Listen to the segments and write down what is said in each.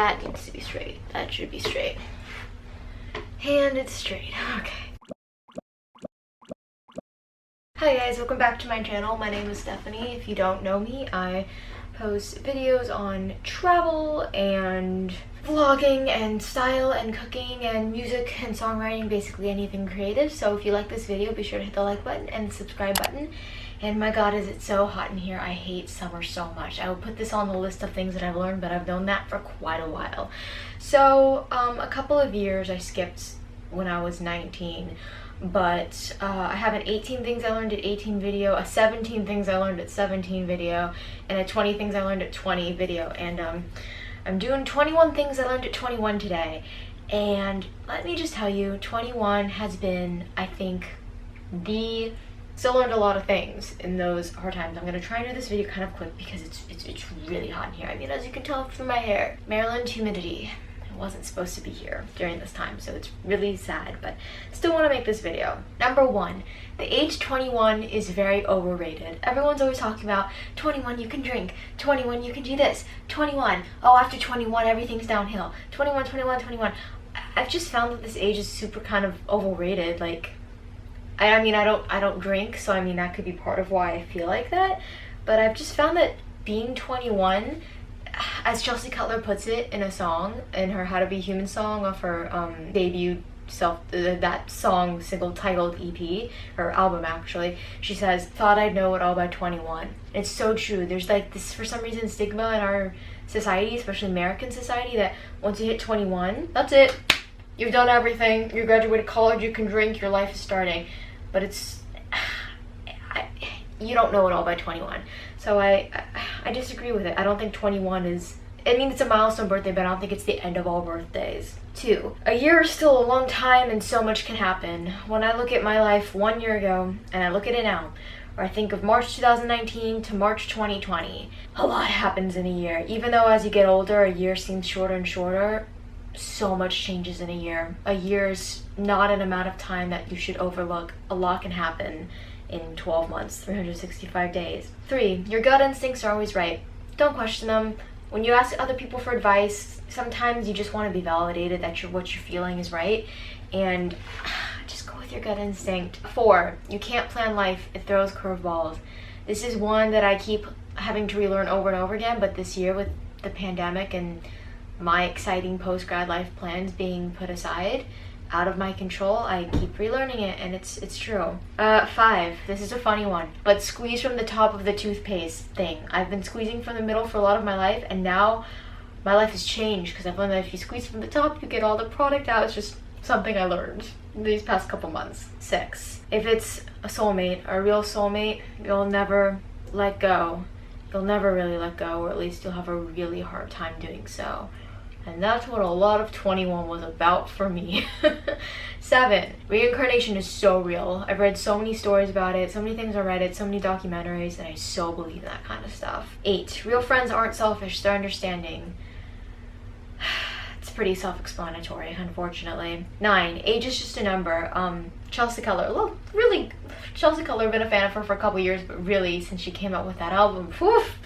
That needs to be straight. That should be straight. And it's straight. Okay. Hi guys, welcome back to my channel. My name is Stephanie. If you don't know me, I post videos on travel and vlogging and style and cooking and music and songwriting, basically anything creative. So if you like this video, be sure to hit the like button and the subscribe button. And my god, is it so hot in here. I hate summer so much. I will put this on the list of things that I've learned, but I've known that for quite a while. So a couple of years I skipped when I was 19. But I have an 18 things I learned at 18 video, a 17 things I learned at 17 video, and a 20 things I learned at 20 video. And I'm doing 21 things I learned at 21 today. And let me just tell you, 21 has been, I think, still learned a lot of things in those hard times. I'm gonna try and do this video kind of quick because it's really hot in here. I mean, as you can tell from my hair. Maryland humidity. Wasn't supposed to be here during this time, so it's really sad, but still want to make this video. Number one, the age 21 is very overrated. Everyone's always talking about 21 you can drink, 21 you can do this, 21, oh after 21 everything's downhill, 21, 21, 21. I've just found that this age is super kind of overrated. Like, I mean I don't drink, so I mean that could be part of why I feel like that, but I've just found that being 21, as Chelsea Cutler puts it in a song, in her How to Be Human song off her debut that song single titled EP, her album actually, she says, thought I'd know it all by 21. It's so true. There's like this, for some reason, stigma in our society, especially American society, that once you hit 21, that's it. You've done everything. You graduated college, you can drink, your life is starting. But you don't know it all by 21. So I disagree with it. I don't think 21 is, I mean, it's a milestone birthday, but I don't think it's the end of all birthdays. 2, a year is still a long time and so much can happen. When I look at my life 1 year ago and I look at it now, or I think of March 2019 to March 2020, a lot happens in a year. Even though as you get older, a year seems shorter and shorter, so much changes in a year. A year is not an amount of time that you should overlook. A lot can happen in 12 months, 365 days. 3, your gut instincts are always right. Don't question them. When you ask other people for advice, sometimes you just want to be validated that what you're feeling is right, and just go with your gut instinct. 4, you can't plan life. It throws curveballs. This is one that I keep having to relearn over and over again, but this year with the pandemic and my exciting post-grad life plans being put aside, out of my control, I keep relearning it, and it's true. 5, this is a funny one, but squeeze from the top of the toothpaste thing. I've been squeezing from the middle for a lot of my life, and now my life has changed because I've learned that if you squeeze from the top, you get all the product out. It's just something I learned these past couple months. 6, if it's a soulmate, a real soulmate, you'll never let go. You'll never really let go, or at least you'll have a really hard time doing so. And that's what a lot of 21 was about for me. 7, reincarnation is so real. I've read so many stories about it, so many things on Reddit, so many documentaries, and I so believe that kind of stuff. 8, real friends aren't selfish, they're understanding. It's pretty self-explanatory, unfortunately. 9, age is just a number. Chelsea Cutler, well, really, Chelsea Cutler, I've been a fan of her for a couple years, but really, since she came out with that album, woof,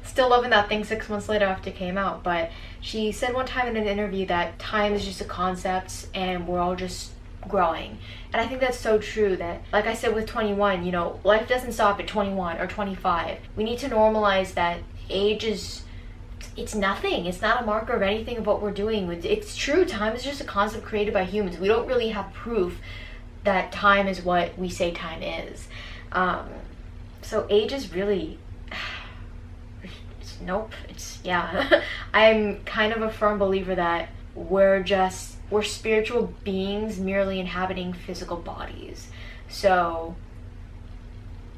still loving that thing 6 months later after it came out. But she said one time in an interview that time is just a concept and we're all just growing. And I think that's so true, that, like I said with 21, you know, life doesn't stop at 21 or 25. We need to normalize that age is, it's nothing. It's not a marker of anything of what we're doing. It's true, time is just a concept created by humans. We don't really have proof that time is what we say time is. So age is really, nope, it's, yeah. I'm kind of a firm believer that we're spiritual beings merely inhabiting physical bodies. So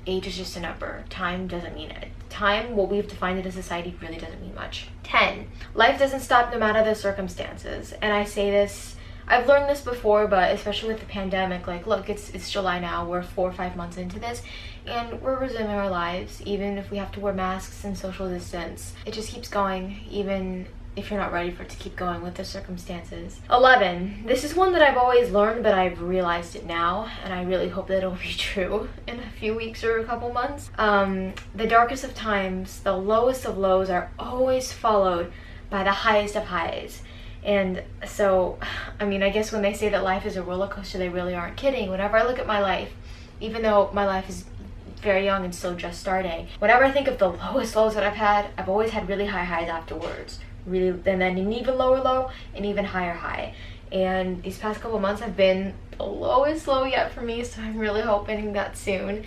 age is just a number. Time doesn't mean it. Time, what we've defined it as society, really doesn't mean much. 10, life doesn't stop no matter the circumstances. And I say this, I've learned this before, but especially with the pandemic, like, look, it's July now, we're 4 or 5 months into this, and we're resuming our lives, even if we have to wear masks and social distance. It just keeps going, even if you're not ready for it to keep going with the circumstances. 11, this is one that I've always learned, but I've realized it now, and I really hope that it'll be true in a few weeks or a couple months. The darkest of times, the lowest of lows are always followed by the highest of highs. And so, I mean, I guess when they say that life is a roller coaster, they really aren't kidding. Whenever I look at my life, even though my life is very young and still just starting, whenever I think of the lowest lows that I've had, I've always had really high highs afterwards. Really, and then an even lower low and even higher high. And these past couple months have been the lowest low yet for me, so I'm really hoping that soon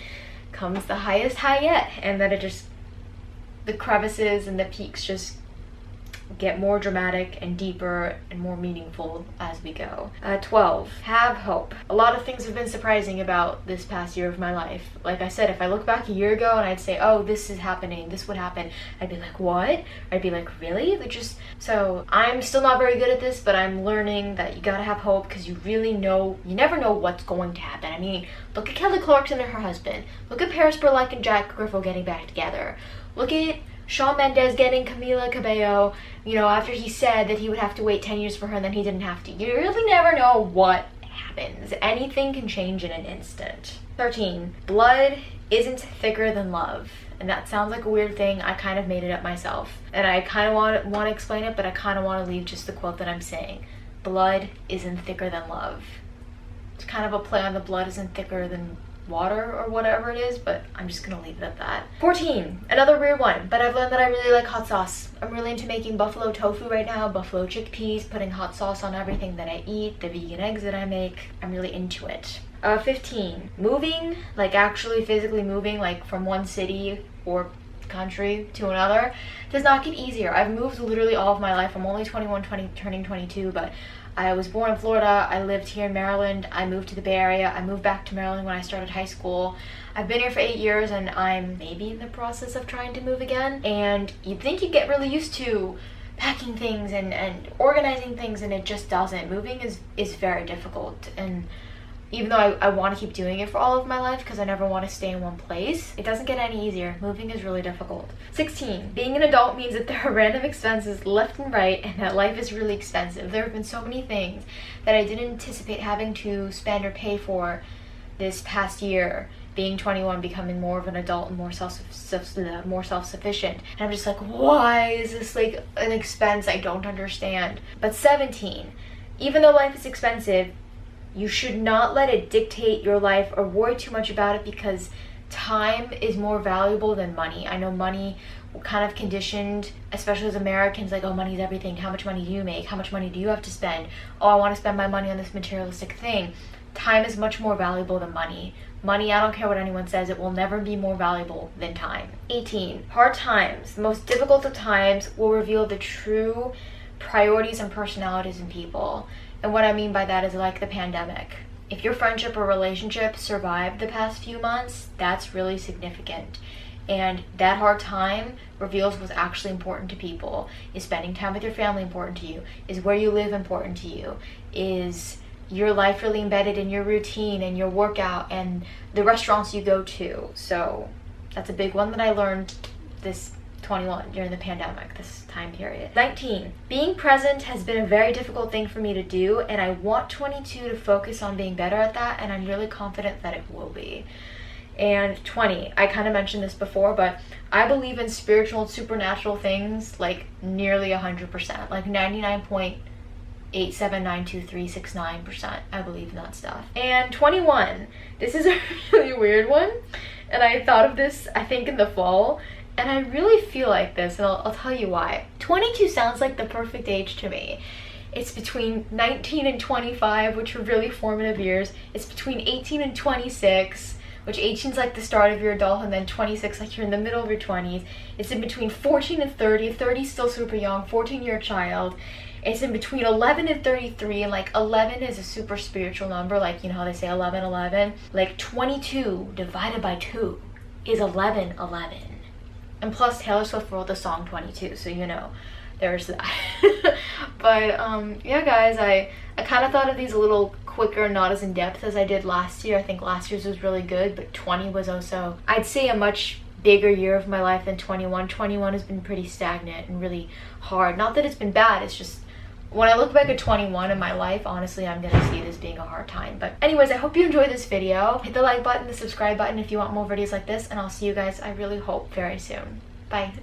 comes the highest high yet, and that it just, the crevices and the peaks just get more dramatic and deeper and more meaningful as we go. 12, have hope. A lot of things have been surprising about this past year of my life. Like I said, if I look back a year ago and I'd say, oh, this is happening, this would happen, I'd be like, what? I'd be like, really? So I'm still not very good at this, but I'm learning that you gotta have hope, because you never know what's going to happen. I mean, look at Kelly Clarkson and her husband. Look at Paris Burlek and Jack Griffo getting back together. Look at Shawn Mendes getting Camila Cabello, after he said that he would have to wait 10 years for her and then he didn't have to. You really never know what happens. Anything can change in an instant. 13, blood isn't thicker than love. And that sounds like a weird thing. I kind of made it up myself. And I kind of want to explain it, but I kind of want to leave just the quote that I'm saying. Blood isn't thicker than love. It's kind of a play on the blood isn't thicker than water or whatever it is, but I'm just gonna leave it at that. 14, another weird one, but I've learned that I really like hot sauce. I'm really into making buffalo tofu right now, buffalo chickpeas, putting hot sauce on everything that I eat, the vegan eggs that I make. I'm really into it. 15, moving, like actually physically moving, like from one city or country to another, does not get easier. I've moved literally all of my life. I'm only 21, turning 22, but I was born in Florida, I lived here in Maryland, I moved to the Bay Area, I moved back to Maryland when I started high school. I've been here for 8 years and I'm maybe in the process of trying to move again. And you'd think you'd get really used to packing things and organizing things, and it just doesn't. Moving is very difficult, and even though I want to keep doing it for all of my life because I never want to stay in one place, it doesn't get any easier. Moving is really difficult. 16, being an adult means that there are random expenses left and right, and that life is really expensive. There have been so many things that I didn't anticipate having to spend or pay for this past year. Being 21, becoming more of an adult and more self-sufficient. And I'm just like, why is this like an expense I don't understand? But 17, even though life is expensive, you should not let it dictate your life or worry too much about it, because time is more valuable than money. I know money, we're kind of conditioned, especially as Americans, like, oh, money's everything. How much money do you make? How much money do you have to spend? Oh, I want to spend my money on this materialistic thing. Time is much more valuable than money. Money, I don't care what anyone says, it will never be more valuable than time. 18, hard times, the most difficult of times, will reveal the true priorities and personalities in people. And what I mean by that is like the pandemic. If your friendship or relationship survived the past few months, that's really significant. And that hard time reveals what's actually important to people. Is spending time with your family important to you? Is where you live important to you? Is your life really embedded in your routine and your workout and the restaurants you go to? So that's a big one that I learned this 21 during the pandemic, this time period. 19, being present has been a very difficult thing for me to do, and I want 22 to focus on being better at that, and I'm really confident that it will be. And 20, I kind of mentioned this before, but I believe in spiritual and supernatural things like nearly 100%, like 99.8792369%. I believe in that stuff. And 21, this is a really weird one, and I thought of this, I think, in the fall. And I really feel like this, and I'll tell you why. 22 sounds like the perfect age to me. It's between 19 and 25, which are really formative years. It's between 18 and 26, which 18 is like the start of your adulthood, and then 26 like you're in the middle of your 20s. It's in between 14 and 30. 30 is still super young, 14 you're a child. It's in between 11 and 33, and like 11 is a super spiritual number, like, you know how they say 11, 11? Like 22 divided by 2 is 11, 11. And plus, Taylor Swift wrote the song 22, so you know, there's that. But yeah, guys, I kind of thought of these a little quicker, not as in-depth as I did last year. I think last year's was really good, but 20 was also, I'd say, a much bigger year of my life than 21. 21 has been pretty stagnant and really hard. Not that it's been bad, it's just, when I look back at 21 in my life, honestly, I'm gonna see this being a hard time. But anyways, I hope you enjoyed this video. Hit the like button, the subscribe button if you want more videos like this, and I'll see you guys, I really hope, very soon. Bye.